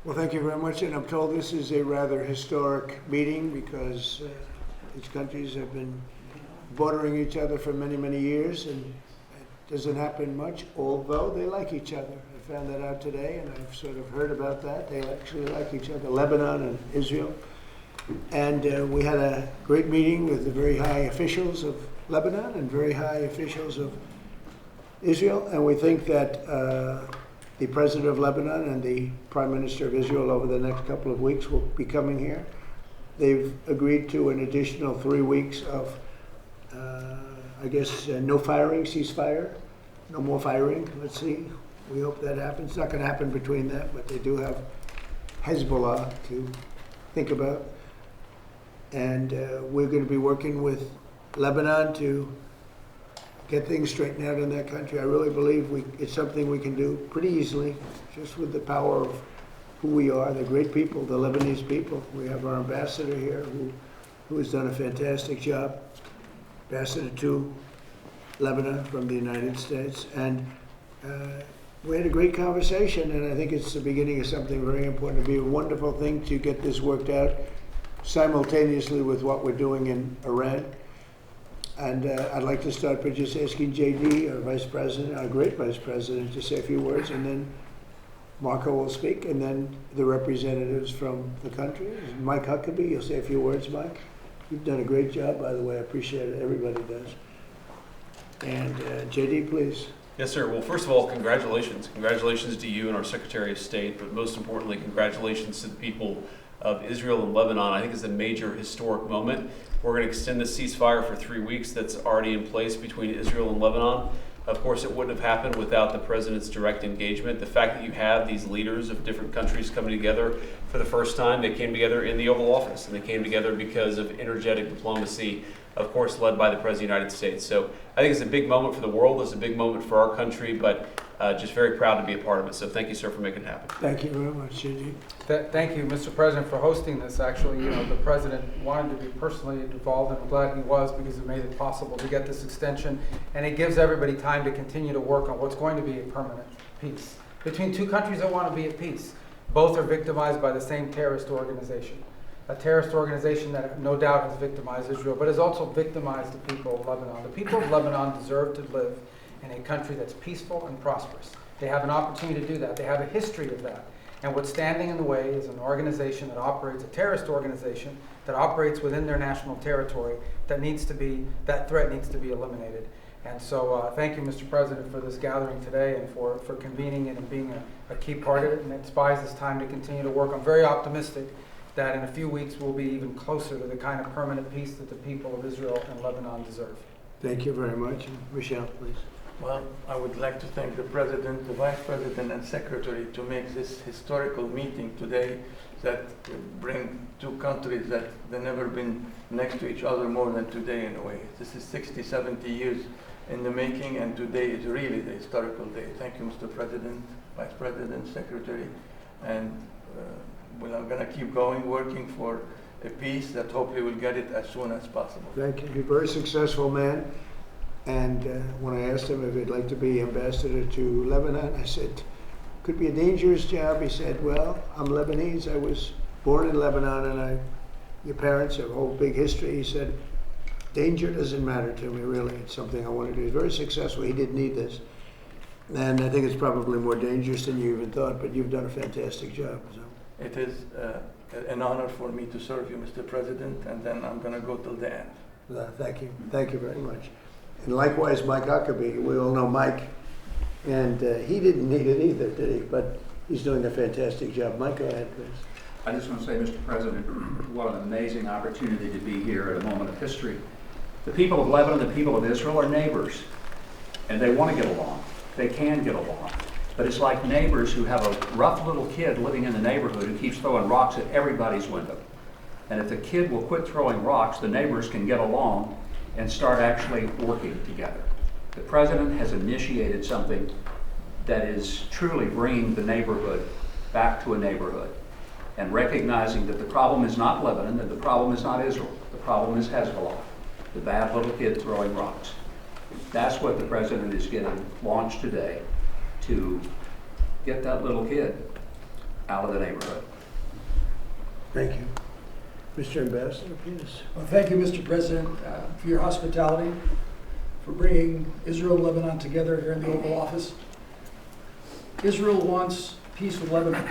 Well, thank you very much, and I'm told this is a rather historic meeting because these countries have been bordering each other for many, many years, and it doesn't happen much, although they like each other. I found that out today, and I've sort of heard about that. They actually like each other, Lebanon and Israel. And we had a great meeting with the very high officials of Lebanon and very high officials of Israel, and we think that the president of Lebanon and the prime minister of Israel over the next couple of weeks will be coming here. They've agreed to an additional 3 weeks of, no firing, ceasefire, no more firing. Let's see. We hope that happens. It's not going to happen between them, but they do have Hezbollah to think about. And we're going to be working with Lebanon to get things straightened out in that country. I really believe it's something we can do pretty easily, just with the power of who we are, the great people, the Lebanese people. We have our ambassador here who has done a fantastic job, ambassador to Lebanon from the United States. And we had a great conversation, and I think it's the beginning of something very important. It'd be a wonderful thing to get this worked out simultaneously with what we're doing in Iran. And I'd like to start by just asking JD, our vice president, our great vice president, to say a few words, and then Marco will speak, and then the representatives from the country. Mike Huckabee, you'll say a few words, Mike. You've done a great job, by the way. I appreciate it. Everybody does. And JD, please. Yes, sir. Well, first of all, congratulations. Congratulations to you and our Secretary of State, but most importantly, congratulations to the people of Israel and Lebanon. I think it's a major historic moment. We're going to extend the ceasefire for 3 weeks that's already in place between Israel and Lebanon. Of course, it wouldn't have happened without the president's direct engagement. The fact that you have these leaders of different countries coming together for the first time, they came together in the Oval Office, and they came together because of energetic diplomacy, of course, led by the President of the United States. So I think it's a big moment for the world. It's a big moment for our country, but just very proud to be a part of it. So thank you, sir, for making it happen. Thank you very much, JD. Thank you, Mr. President, for hosting this. Actually, the President wanted to be personally involved, and I'm glad he was, because it made it possible to get this extension, and it gives everybody time to continue to work on what's going to be a permanent peace between two countries that want to be at peace. Both are victimized by the same terrorist organization, a terrorist organization that no doubt has victimized Israel, but has also victimized the people of Lebanon. The people of Lebanon deserve to live in a country that's peaceful and prosperous. They have an opportunity to do that. They have a history of that. And what's standing in the way is an organization that operates, a terrorist organization that operates within their national territory that threat needs to be eliminated. And so thank you, Mr. President, for this gathering today and for convening it and being a key part of it. And it buys us time to continue to work. I'm very optimistic that in a few weeks we'll be even closer to the kind of permanent peace that the people of Israel and Lebanon deserve. Thank you very much. Michelle, please. Well, I would like to thank the President, the Vice President, and Secretary to make this historical meeting today that will bring two countries that they've never been next to each other more than today in a way. This is 60, 70 years in the making, and today is really the historical day. Thank you, Mr. President, Vice President, Secretary, and I'm going to keep going, working for a peace that hopefully we'll get it as soon as possible. Thank you. You're a very successful man. And when I asked him if he'd like to be ambassador to Lebanon, I said, could be a dangerous job. He said, well, I'm Lebanese. I was born in Lebanon, and your parents have a whole big history. He said, danger doesn't matter to me, really. It's something I want to do. He's very successful. He didn't need this. And I think it's probably more dangerous than you even thought, but you've done a fantastic job. So. It is an honor for me to serve you, Mr. President, and then I'm going to go till the end. Thank you. Thank you very much. And likewise, Mike Huckabee. We all know Mike, and he didn't need it either, did he? But he's doing a fantastic job. Mike, go ahead, please. I just want to say, Mr. President, what an amazing opportunity to be here at a moment of history. The people of Lebanon, the people of Israel are neighbors, and they want to get along. They can get along. But it's like neighbors who have a rough little kid living in the neighborhood who keeps throwing rocks at everybody's window. And if the kid will quit throwing rocks, the neighbors can get along and start actually working together. The President has initiated something that is truly bringing the neighborhood back to a neighborhood and recognizing that the problem is not Lebanon, and the problem is not Israel. The problem is Hezbollah, the bad little kid throwing rocks. That's what the President is getting launched today, to get that little kid out of the neighborhood. Thank you. Mr. Ambassador, please. Well, thank you, Mr. President, for your hospitality, for bringing Israel and Lebanon together here in the Oval Office. Israel wants peace with Lebanon,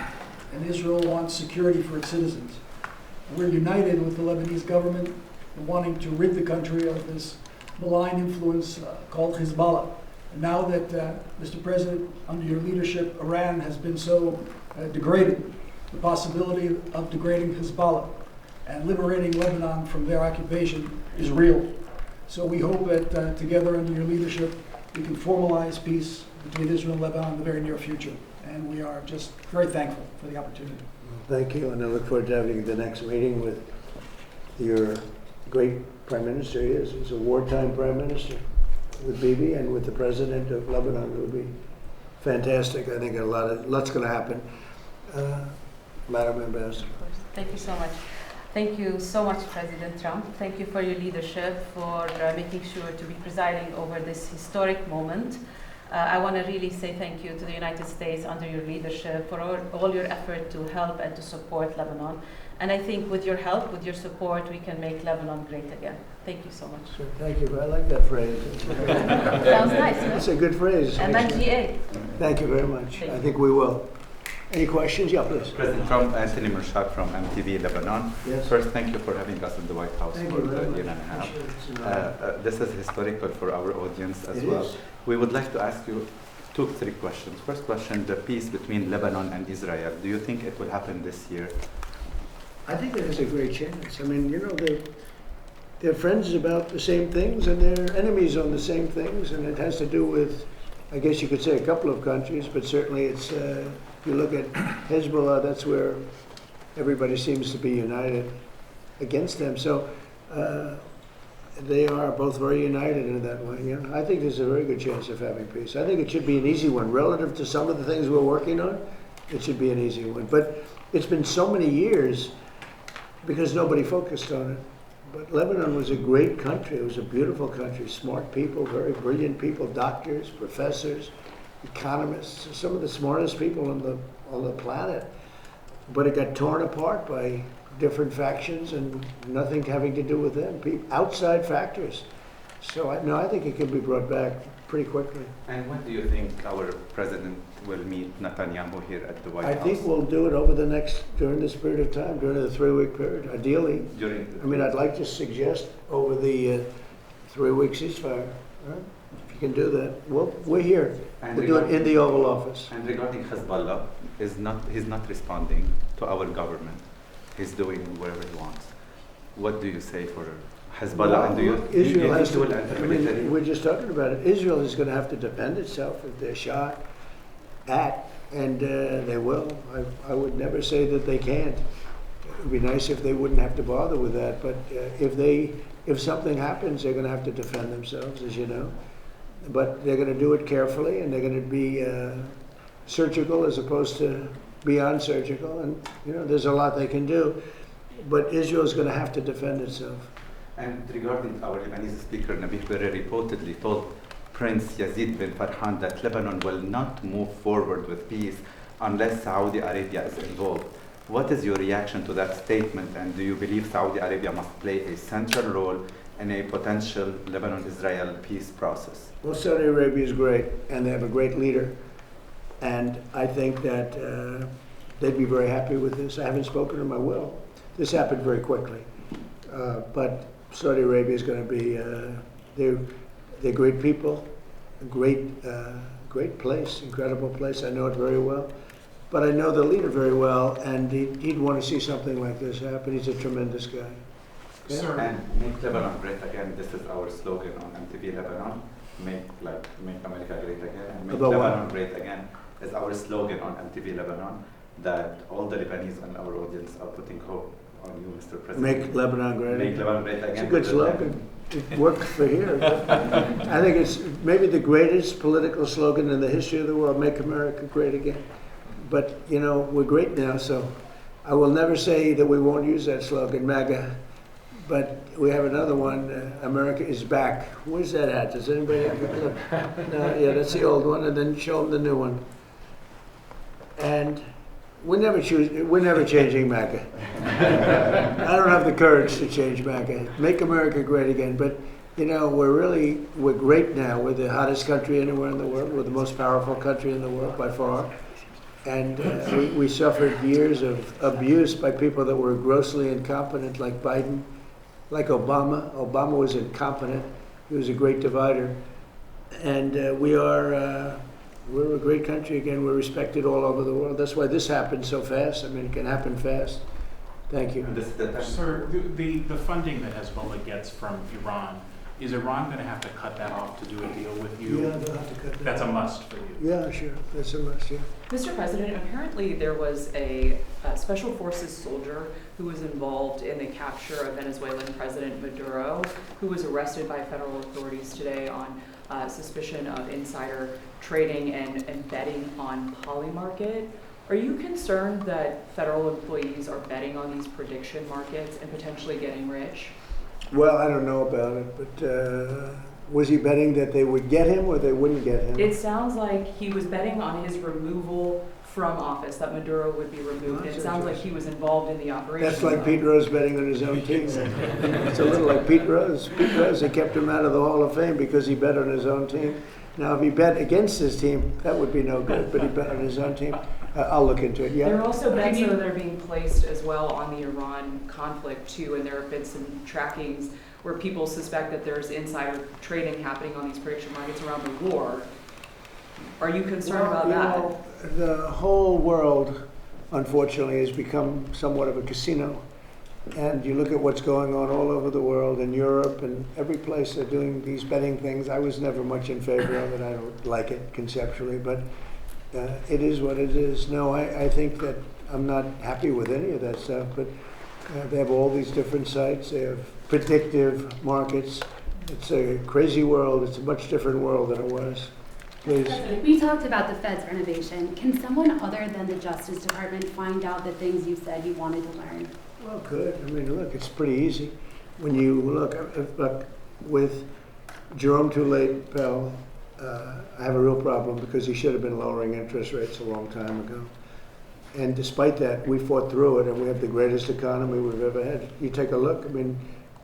and Israel wants security for its citizens. We're united with the Lebanese government in wanting to rid the country of this malign influence called Hezbollah. And now that, Mr. President, under your leadership, Iran has been so degraded, the possibility of degrading Hezbollah and liberating Lebanon from their occupation is real. So we hope that together under your leadership, we can formalize peace between Israel and Lebanon in the very near future. And we are just very thankful for the opportunity. Thank you, and I look forward to having the next meeting with your great Prime Minister. He is. He's a wartime Prime Minister with Bibi and with the President of Lebanon. It would be fantastic. I think lots going to happen. Madam Ambassador. Of course. Thank you so much. Thank you so much, President Trump. Thank you for your leadership, for making sure to be presiding over this historic moment. I want to really say thank you to the United States under your leadership for all your effort to help and to support Lebanon. And I think with your help, with your support, we can make Lebanon great again. Thank you so much. Sure, thank you. I like that phrase. Sounds nice, It's no? a good phrase. MNGA. Thank you very much. Thank I you. think we will. Any questions? Yeah, please. President Trump, Anthony Mershak from MTV Lebanon. Yes. First, thank you for having us in the White House Thank for you very a much. year and a half. Appreciate it. It's an honor. This is historical for our audience as It well. is. We would like to ask you three questions. First question, the peace between Lebanon and Israel. Do you think it will happen this year? I think it has a great chance. I mean, you know, they're friends about the same things and they're enemies on the same things, and it has to do with, I guess you could say, a couple of countries, but certainly it's, if you look at Hezbollah, that's where everybody seems to be united against them. So they are both very united in that way. Yeah, I think there's a very good chance of having peace. I think it should be an easy one. Relative to some of the things we're working on, it should be an easy one. But it's been so many years because nobody focused on it. But Lebanon was a great country. It was a beautiful country, smart people, very brilliant people, doctors, professors, economists, some of the smartest people on the planet. But it got torn apart by different factions and nothing having to do with them, outside factors. So I think it can be brought back pretty quickly. And when do you think our president will meet Netanyahu here at the White I House? think we'll do it over during this period of time, during the 3-week period, ideally. I mean, I'd like to suggest over the 3-week ceasefire. Right? If you can do that, we're here. And We'll do it in the Oval Office. And regarding Hezbollah, he's not responding to our government. He's doing whatever he wants. What do you say for Hezbollah? And do you Israel think has he to, will enter I mean, military? we're just talking about it. Israel is going to have to defend itself if they're shot at, and they will. I would never say that they can't. It would be nice if they wouldn't have to bother with that, but if something happens, they're going to have to defend themselves, as you know. But they're going to do it carefully, and they're going to be surgical as opposed to beyond surgical. And, you know, there's a lot they can do. But Israel is going to have to defend itself. And regarding our Lebanese speaker, Nabih Berri reportedly told Prince Yazid bin Farhan that Lebanon will not move forward with peace unless Saudi Arabia is involved. What is your reaction to that statement, and do you believe Saudi Arabia must play a central role in a potential Lebanon-Israel peace process? Well, Saudi Arabia is great, and they have a great leader. And I think that they'd be very happy with this. I haven't spoken to them, I will. This happened very quickly. But Saudi Arabia is going to be, they're great people, a great place, incredible place. I know it very well. But I know the leader very well, and he'd want to see something like this happen. He's a tremendous guy. Yeah. And make Lebanon great again. This is our slogan on MTV Lebanon. Make America great again. And make About what? Lebanon great again is our slogan on MTV Lebanon that all the Lebanese and our audience are putting hope on you, Mr. President. Make Lebanon great. Make Lebanon great again. It's a good slogan. It worked for here. I think it's maybe the greatest political slogan in the history of the world, make America great again. But, you know, we're great now, so I will never say that we won't use that slogan, MAGA. But we have another one, America is back. Where's that at? Does anybody have a clue? No, yeah, that's the old one, and then show them the new one. And we're never changing MAGA. I don't have the courage to change MAGA. Make America great again. But, you know, we're great now. We're the hottest country anywhere in the world. We're the most powerful country in the world by far. And we suffered years of abuse by people that were grossly incompetent, like Biden, like Obama. Obama was incompetent. He was a great divider. And we're a great country again. We're respected all over the world. That's why this happened so fast. I mean, it can happen fast. Thank you. Sir, the funding that Hezbollah gets from Iran, is Iran going to have to cut that off to do a deal with you? Yeah, they'll have to cut that. That's a must for you. Yeah, sure. That's a must, yeah. Mr. President, apparently there was a special forces soldier who was involved in the capture of Venezuelan President Maduro, who was arrested by federal authorities today on suspicion of insider trading and betting on Polymarket. Are you concerned that federal employees are betting on these prediction markets and potentially getting rich? Well, I don't know about it, but was he betting that they would get him or they wouldn't get him? It sounds like he was betting on his removal from office, that Maduro would be removed. That's It sounds like he was involved in the operation. That's like Pete Rose betting on his own team. It's a little like Pete Rose. Pete Rose, they kept him out of the Hall of Fame because he bet on his own team. Now, if he bet against his team, that would be no good, but he bet on his own team. I'll look into it, yeah. There are also bets that are being placed as well on the Iran conflict too, and there have been some trackings where people suspect that there's insider trading happening on these prediction markets around the war. Are you concerned about that? Know, the whole world, unfortunately, has become somewhat of a casino. And you look at what's going on all over the world, in Europe and every place they're doing these betting things. I was never much in favor of it. I don't like it conceptually, but it is what it is. No, I think that I'm not happy with any of that stuff, but they have all these different sites. They have predictive markets. It's a crazy world. It's a much different world than it was. Please. We talked about the Fed's renovation. Can someone other than the Justice Department find out the things you said you wanted to learn? Well, good. I mean, look, it's pretty easy. When you look with Jerome Too Late Pell, I have a real problem because he should have been lowering interest rates a long time ago. And despite that, we fought through it, and we have the greatest economy we've ever had. You take a look. I mean,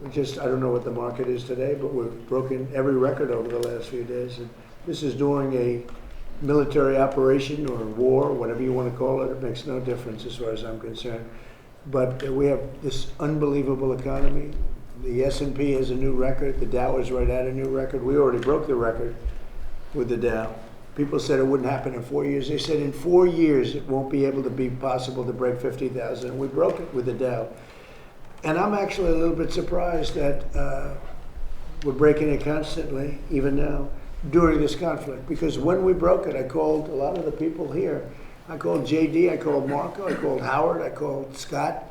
I don't know what the market is today, but we've broken every record over the last few days. And this is during a military operation or war, whatever you want to call it. It makes no difference as far as I'm concerned. But we have this unbelievable economy. The S&P has a new record. The Dow is right at a new record. We already broke the record with the Dow. People said it wouldn't happen in 4 years. They said in 4 years it won't be able to be possible to break 50,000. And we broke it with the Dow. And I'm actually a little bit surprised that we're breaking it constantly, even now, during this conflict. Because when we broke it, I called a lot of the people here. I called JD, I called Marco, I called Howard, I called Scott.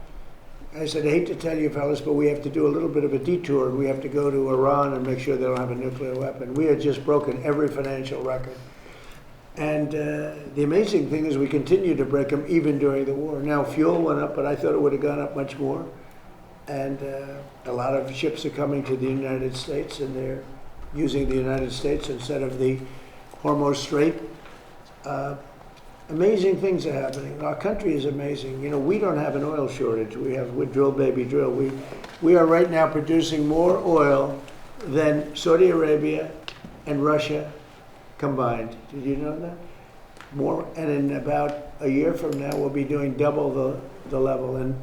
I said, I hate to tell you fellas, but we have to do a little bit of a detour. We have to go to Iran and make sure they don't have a nuclear weapon. We had just broken every financial record. And the amazing thing is we continue to break them even during the war. Now fuel went up, but I thought it would have gone up much more. And a lot of ships are coming to the United States, and they're using the United States instead of the Hormuz Strait. Amazing things are happening. Our country is amazing. You know, we don't have an oil shortage. We drill, baby, drill. We are right now producing more oil than Saudi Arabia and Russia combined. Did you know that? More, and in about a year from now, we'll be doing double the level. And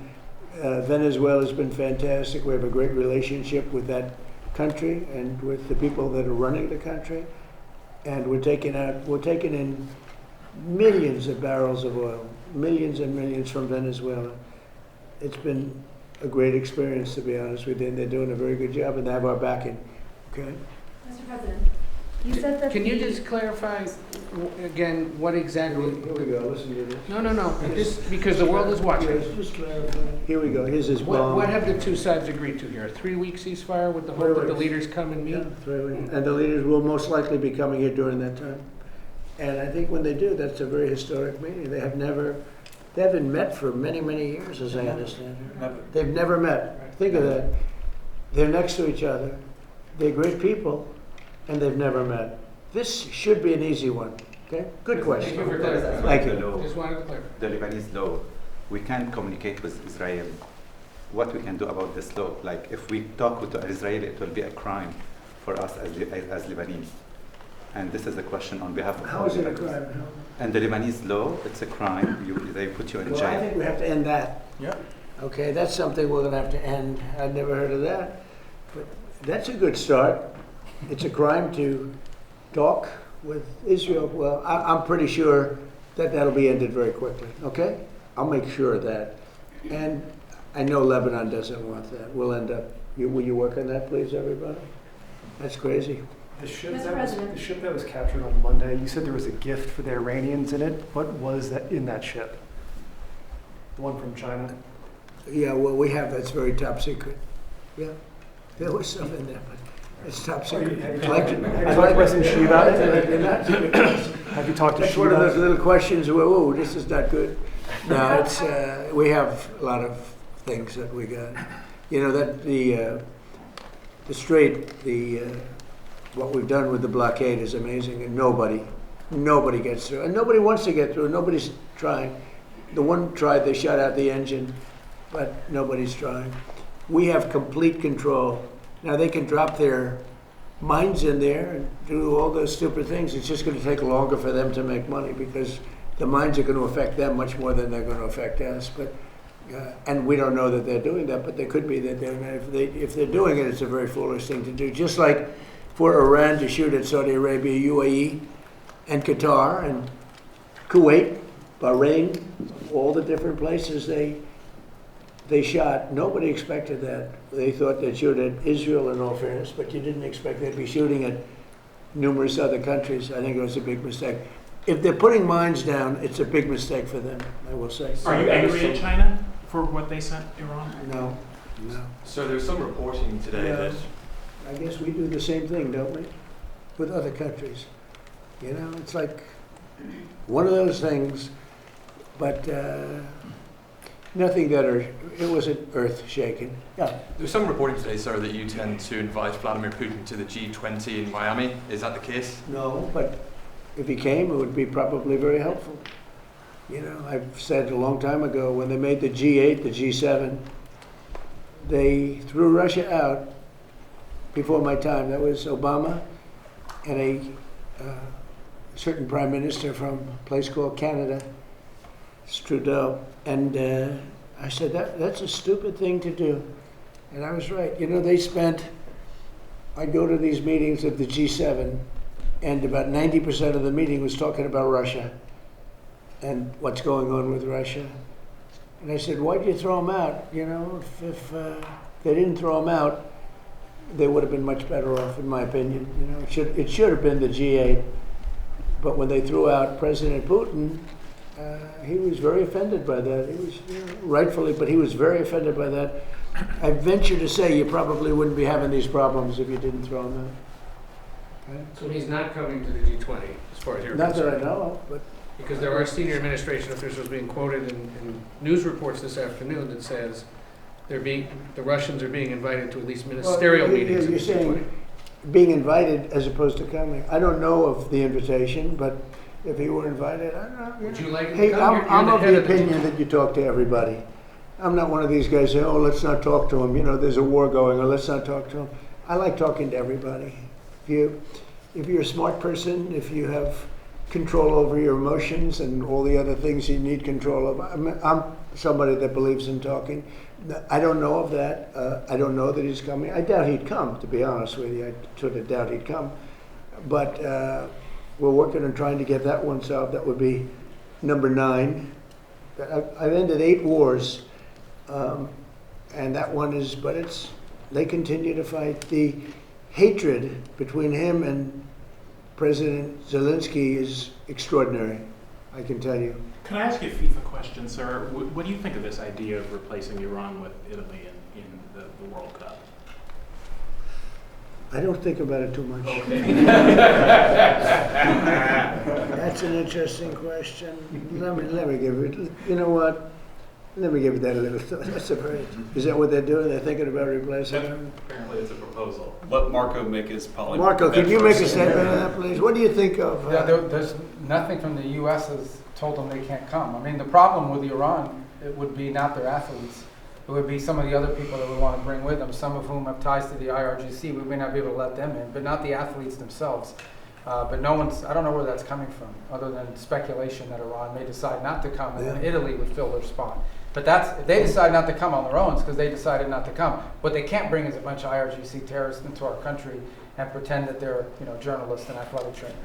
Venezuela has been fantastic. We have a great relationship with that country and with the people that are running the country. And we're taking in millions of barrels of oil, millions and millions from Venezuela. It's been a great experience, to be honest with you. And they're doing a very good job, and they have our backing. Okay. Mr. President, you said that Can you just clarify again what exactly? Here we go. Listen to this. No. Just because the world is watching. Just clarify. Here we go. Here's his bomb. What have the two sides agreed to here? A 3-week ceasefire with the hope that the leaders come and meet? Yeah, 3 weeks. And the leaders will most likely be coming here during that time. And I think when they do, that's a very historic meeting. They haven't met for many, many years, as I understand it. They've never met. Think of that. They're next to each other. They're great people, and they've never met. This should be an easy one. Okay, good question. Thank you for clarifying. Thank The you. law, Just wanted to clarify. the Lebanese law, we can't communicate with Israel. What we can do about this law? Like, if we talk with Israel, it will be a crime for us as Lebanese. And this is a question on behalf of How all is it a Lebanese. crime? And the Lebanese law, it's a crime. They put you in Well, I jail. think we have to end that. Yeah. Okay, that's something we're gonna have to end. I'd never heard of that. But that's a good start. It's a crime to talk with Israel. Well, I'm pretty sure that that'll be ended very quickly, okay? I'll make sure of that. And I know Lebanon doesn't want that. We'll end up, will you work on that, please, everybody? That's crazy. The ship, Mr. that was, President. the ship that was captured on Monday, you said there was a gift for the Iranians in it. What was that in that ship? The one from China? Yeah, well, we have, that's very top secret. Yeah, there was some in there, but it's top secret. Have you Like- talked to President Xi about it? You're not- Have you talked to That's Xi one of about those it? little questions where, oh, this is not good. No, it's, we have a lot of things that we got. You know, that the strait, what we've done with the blockade is amazing, and nobody gets through. And nobody wants to get through, nobody's trying. The one tried, they shut out the engine, but nobody's trying. We have complete control. Now, they can drop their mines in there and do all those stupid things. It's just going to take longer for them to make money because the mines are going to affect them much more than they're going to affect us. But and we don't know that they're doing that, but they could be that they're. If they're doing it, it's a very foolish thing to do. Just like for Iran to shoot at Saudi Arabia, UAE, and Qatar, and Kuwait, Bahrain, all the different places they shot. Nobody expected that. They thought they'd shoot at Israel in all fairness, but you didn't expect they'd be shooting at numerous other countries. I think it was a big mistake. If they're putting mines down, it's a big mistake for them, I will say. Are you angry at China for what they sent Iran? No. So there's some reporting today Yeah. that I guess we do the same thing, don't we? With other countries. You know, it's like one of those things, but nothing it wasn't earth shaking. Yeah. there's some reporting today, sir, that you tend to invite Vladimir Putin to the G20 in Miami. Is that the case? No, but if he came, it would be probably very helpful. You know, I've said a long time ago, when they made the G8, the G7, they threw Russia out before my time. That was Obama and a certain prime minister from a place called Canada, Trudeau. And I said, that's a stupid thing to do. And I was right. You know, I'd go to these meetings of the G7, and about 90% of the meeting was talking about Russia and what's going on with Russia. And I said, why'd you throw them out? You know, if they didn't throw them out, they would have been much better off, in my opinion. You know, it should have been the G8. But when they threw out President Putin, he was very offended by that. He was, rightfully, but he was very offended by that. I venture to say you probably wouldn't be having these problems if you didn't throw him out. Okay? So he's not coming to the G20, as far as you're Not that I concerned? know of, but Because there are senior administration officials being quoted in news reports this afternoon that says the Russians are being invited to at least ministerial Well, meetings. You're at the G20. saying being invited as opposed to coming. I don't know of the invitation, but if he were invited, I don't know. Would you like him to Hey, come? I'm You're of head the of the opinion that you talk to everybody. I'm not one of these guys saying, oh, let's not talk to him. You know, there's a war going on, let's not talk to him. I like talking to everybody. If you're a smart person, if you have control over your emotions and all the other things you need control of, I'm somebody that believes in talking. I don't know of that. I don't know that he's coming. I doubt he'd come, to be honest with you. I sort of doubt he'd come. But we're working on trying to get that one solved. That would be number 9. I've ended 8 wars, and that one is, but they continue to fight. The hatred between him and President Zelensky is extraordinary, I can tell you. Can I ask you a FIFA question, sir? What do you think of this idea of replacing Iran with Italy in the World Cup? I don't think about it too much. Okay. That's an interesting question. Let me give it. You know what? Let me give that a little thought. That's a very, is that what they're doing? They're thinking about replacing them? Apparently it's a proposal. Let Marco make his poly. Marco, could you make a statement on that, please? What do you think of? Yeah, there's nothing from the U.S. has told them they can't come. I mean, the problem with Iran, it would be not their athletes. It would be some of the other people that we want to bring with them, some of whom have ties to the IRGC. We may not be able to let them in, but not the athletes themselves. But no one's, I don't know where that's coming from, other than speculation that Iran may decide not to come, and then Italy would fill their spot. But that's, if they decide not to come on their own, it's because they decided not to come. What they can't bring is a bunch of IRGC terrorists into our country and pretend that they're, journalists and athletic trainers.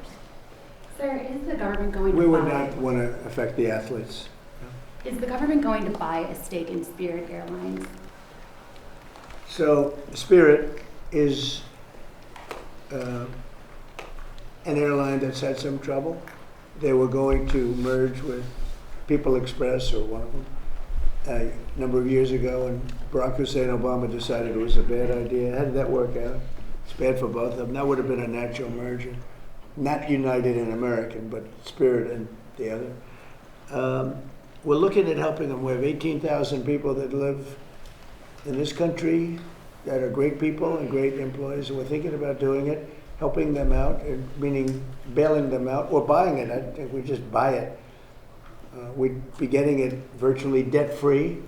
Sir, is the government going to We would buy, not want to affect the athletes. is the government going to buy a stake in Spirit Airlines? So Spirit is an airline that's had some trouble. They were going to merge with People Express, or one of them, a number of years ago, and Barack Hussein Obama decided it was a bad idea. How did that work out? It's bad for both of them. That would have been a natural merger. Not United and American, but Spirit and the other. We're looking at helping them. We have 18,000 people that live in this country that are great people and great employees, and we're thinking about doing it, helping them out, meaning bailing them out or buying it. I think we just buy it. We'd be getting it virtually debt-free.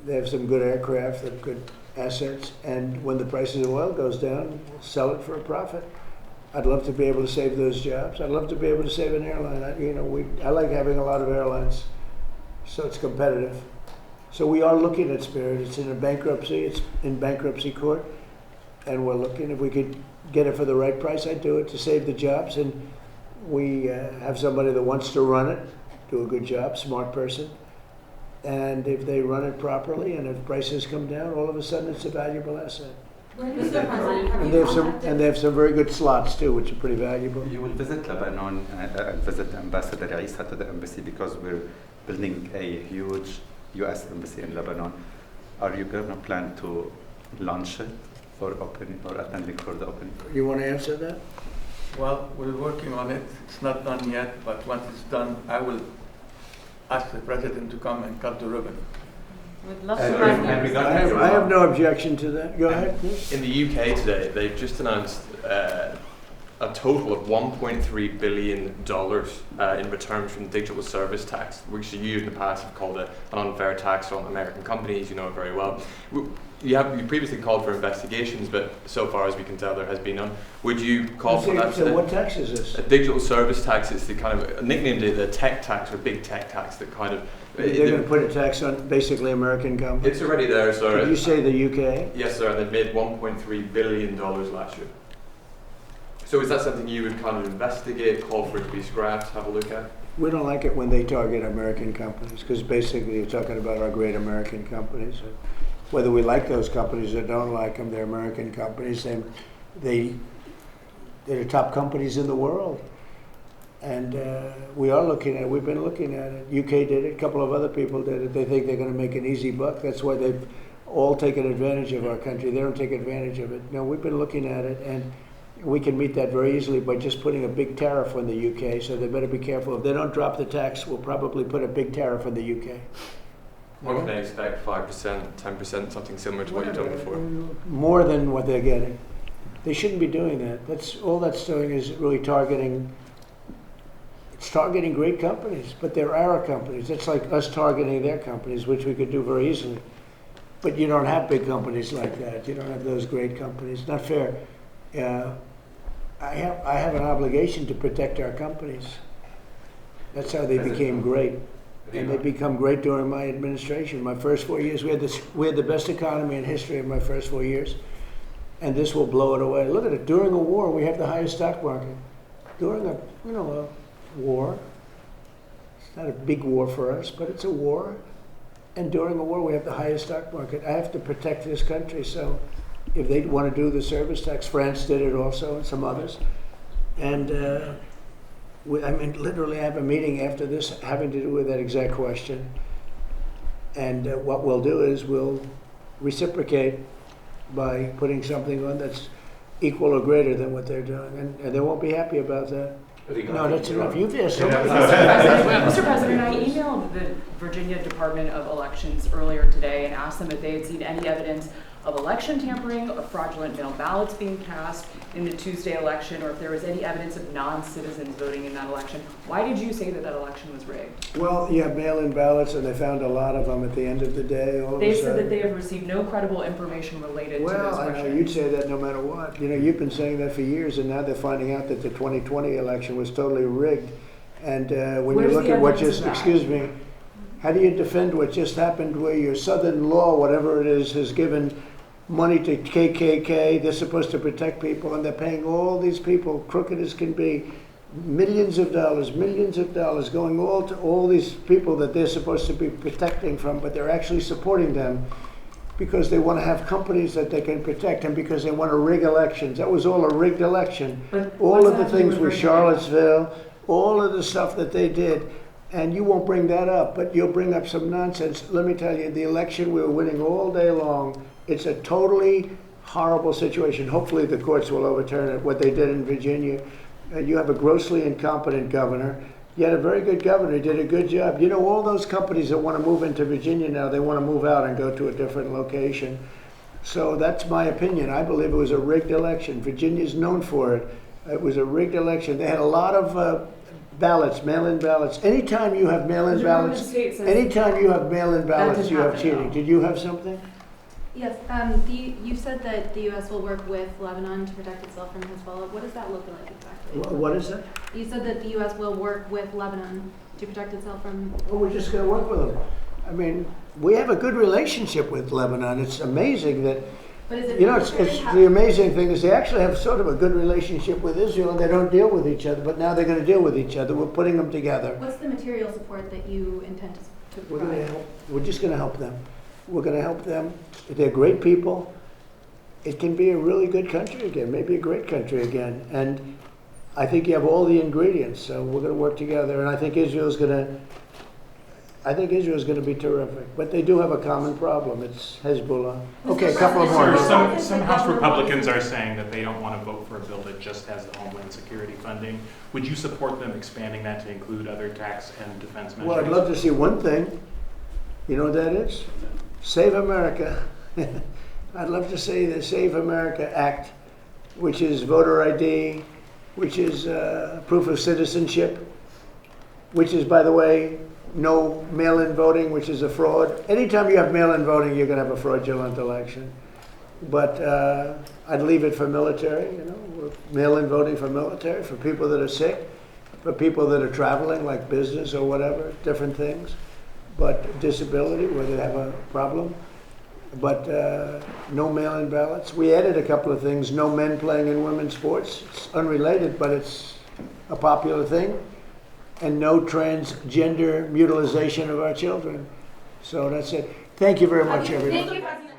They have some good aircraft, they have good assets, and when the price of oil goes down, we'll sell it for a profit. I'd love to be able to save those jobs. I'd love to be able to save an airline. I like having a lot of airlines, so it's competitive. So we are looking at Spirit. It's in a bankruptcy. It's in bankruptcy court, and we're looking if we could get it for the right price. I'd do it to save the jobs, and we have somebody that wants to run it, do a good job, smart person. And if they run it properly and if prices come down, all of a sudden it's a valuable asset. Mr. President, And they have some very good slots too, which are pretty valuable. You will visit Lebanon and visit Ambassador Isa to the embassy because we're building a huge U.S. embassy in Lebanon. Are you going to plan to launch it for opening or attending for the opening? You want to answer that? Well, we're working on it. It's not done yet, but once it's done, I will ask the president to come and cut the ribbon. We'd love And to have you. regarding I have no objection to that. Go ahead. In the UK today, they've just announced a total of $1.3 billion in returns from digital service tax, which you in the past have called an unfair tax on American companies. You know it very well. You previously called for investigations, but so far as we can tell, there has been none. Would you call for that? So what tax is this? A digital service tax is the kind of nicknamed the tech tax or big tech tax that kind of. They're going to put a tax on basically American companies. It's already there, sir. Did you say the UK? Yes, sir. They made $1.3 billion last year. So is that something you would kind of investigate, call for it to be scrapped, have a look at? We don't like it when they target American companies because basically you're talking about our great American companies. Whether we like those companies or don't like them, they're American companies. They're the top companies in the world. And we are looking at it. We've been looking at it. UK did it. A couple of other people did it. They think they're going to make an easy buck. That's why they've all taken advantage of our country. They don't take advantage of it. No, we've been looking at it, and we can meet that very easily by just putting a big tariff on the UK. So they better be careful. If they don't drop the tax, we'll probably put a big tariff on the UK. What can they expect? 5%, 10%, something similar to what you've done before? More than what they're getting. They shouldn't be doing that. That's all that's doing is really targeting. It's targeting great companies, but they're our companies. It's like us targeting their companies, which we could do very easily. But you don't have big companies like that. You don't have those great companies. Not fair. I have an obligation to protect our companies. That's how they became great. And they become great during my administration. My first 4 years, we had the best economy in history in my first 4 years, and this will blow it away. Look at it. During a war, we have the highest stock market. During a war, it's not a big war for us, but it's a war. And during a war, we have the highest stock market. I have to protect this country. So, if they want to do the service tax, France did it also, and some others, and. Literally I have a meeting after this having to do with that exact question. And what we'll do is we'll reciprocate by putting something on that's equal or greater than what they're doing. And they won't be happy about that. No, that's enough. You've asked so many. Mr. President, I emailed the Virginia Department of Elections earlier today and asked them if they had seen any evidence of election tampering, of fraudulent mail ballots being cast in the Tuesday election, or if there was any evidence of non-citizens voting in that election. Why did you say that that election was rigged? Well, you have mail-in ballots, and they found a lot of them at the end of the day. All of They a said that sudden. they have received no credible information related to Well, those I know questions. you'd say that no matter what. You know, you've been saying that for years, and now they're finding out that the 2020 election was totally rigged. And when Where's you look the at what evidence just, of that? excuse me, how do you defend what just happened where your Southern law, whatever it is, has given money to KKK? They're supposed to protect people, and they're paying all these people, crooked as can be, millions of dollars going all to all these people that they're supposed to be protecting from, but they're actually supporting them because they want to have companies that they can protect and because they want to rig elections. That was all a rigged election. But All what's of the that to do things with with rigging? Charlottesville, all of the stuff that they did, and you won't bring that up, but you'll bring up some nonsense. Let me tell you, the election we were winning all day long. It's a totally horrible situation. Hopefully the courts will overturn it, what they did in Virginia. You have a grossly incompetent governor. You had a very good governor, he did a good job. You know, all those companies that want to move into Virginia now, they want to move out and go to a different location. So that's my opinion. I believe it was a rigged election. Virginia's known for it. It was a rigged election. They had a lot of ballots, mail-in ballots. Anytime you have mail-in The Department of ballots, State says anytime you have mail-in ballots, didn't you have happen at cheating. all. Did you have something? Yes, you said that the U.S. will work with Lebanon to protect itself from Hezbollah. What does that look like exactly? What is that? You said that the U.S. will work with Lebanon to protect itself from... Well, we're just going to work with them. I mean, we have a good relationship with Lebanon. It's amazing that, But is it you know, it's military? the amazing thing is they actually have sort of a good relationship with Israel and they don't deal with each other, but now they're going to deal with each other. We're putting them together. What's the material support that you intend to We're going to provide? help. We're just going to help them. We're going to help them. They're great people. It can be a really good country again, maybe a great country again. And I think you have all the ingredients, so we're going to work together. And I think Israel's going to be terrific. But they do have a common problem. It's Hezbollah. Okay, a couple of more. Some House Republicans are saying that they don't want to vote for a bill that just has the Homeland Security funding. Would you support them expanding that to include other tax and defense measures? Well, I'd love to see one thing. You know what that is? Save America. I'd love to see the Save America Act, which is voter ID, which is proof of citizenship, which is, by the way, no mail-in voting, which is a fraud. Anytime you have mail-in voting, you're going to have a fraudulent election. But I'd leave it for military, you know, mail-in voting for military, for people that are sick, for people that are traveling, like business or whatever, different things. But disability, where they have a problem. But no mail-in ballots. We added a couple of things. No men playing in women's sports. It's unrelated, but it's a popular thing. And no transgender mutilization of our children. So that's it. Thank you very much, everybody. Thank you, President.